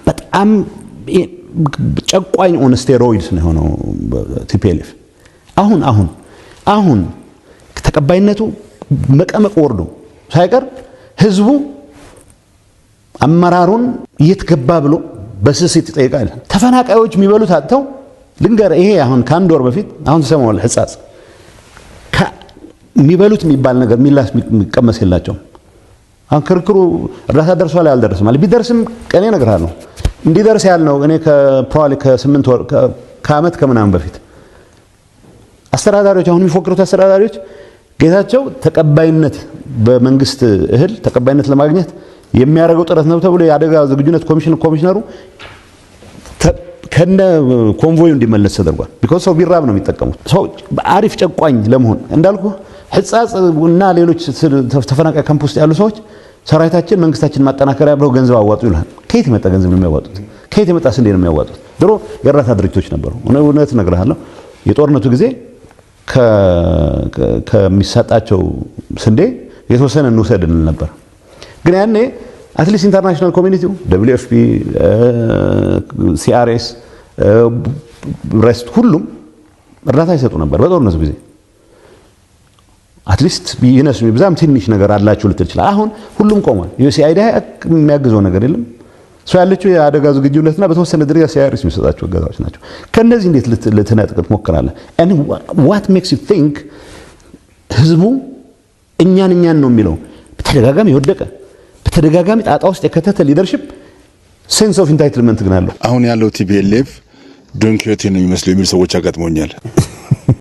በጣም ጨቋኝ ኦን ስቴሮይድስ ነው ሆኖ ቲፒኤልኤፍ አሁን ተቀባይነቱ መቀመቅ ወርዶ ሳይቀር ህዝቡ አመራሩን እየተገባ ብሎ በስስት ይጠይቃል ተፈናቃዮች የሚበሉት አጥተው ልንገር ይሄ አሁን ካንድ ወር በፊት አሁን ተሰማው ለህፃጽ የሚበሉት የሚባል ነገር ሚላስ የሚቀመስ የላቸው አሁን ክርክሩ እርዳታ ደርሷል ያልደረሰም ማለት ቢደርስም ቀኔ እነግርሃለሁ እንዲደርስ ያልነው እኔ ከፕሮባብሊ ከ8 ወር ከአመት ከምናምን በፊት አስተዳዳሪዎች አሁን የሚፎክሩት አስተዳዳሪዎች ጌታቸው ተቀባይነት በመንግስት እህል ተቀባይነት ለማግኘት የሚያደርገው ጥረት ነው ተብሎ ያደጋ ዝግጁነት ኮሚሽነሩ ከነ ኮንቮዩ እንዲመለስ ተደርጓል because ሰው ቢራብ ነው የሚጠቀሙት ሰው አሪፍ ጨቋኝ ለመሆን እንዳልኩ ህፃጽ እና ሌሎች ተፈናቃይ ካምፕ ውስጥ ያሉ ሰዎች ሰራዊታችን መንግስታችን ማጠናከሪያ ብለው ገንዘብ አዋጡ ይላል ከየት የመጣ ገንዘብ ነው የሚያዋጡት ከየት የመጣ ስንዴ ነው የሚያዋጡት ድሮ የእርዳታ ድርጅቶች ነበሩ እውነት እነግርሃለሁ የጦርነቱ ጊዜ ከሚሰጣቸው ስንዴ የተወሰነ እንውሰድ ነበር ግን ያኔ አትሊስት ኢንተርናሽናል ኮሚኒቲው WFP CRS ሬስት ሁሉም እርዳታ ይሰጡ ነበር በጦርነቱ ጊዜ አትሊስት ቢነስ በዛም ትንሽ ነገር አላችሁ ልትል ይችላል አሁን ሁሉም ቆሟል USAID የሚያግዘው ነገር የለም ሰው ያለችው የአደጋ ዝግጁነትና በተወሰነ ደረጃ CRS የሚሰጣቸው ገዛዎች ናቸው ከነዚህ እንዴት ልትነጥቅት ሞክራለህ and what makes you think ህዝቡ እኛን ነው የሚለው በተደጋጋሚ ይወደቀ በተደጋጋሚ ጣጣ ውስጥ የከተተ ሊደርሺፕ ሴንስ ኦፍ ኢንታይትልመንት ግን አለው አሁን ያለው TPLF ዶንኪዮቲ ነው የሚመስለው የሚል ሰዎች አጋጥሞኛል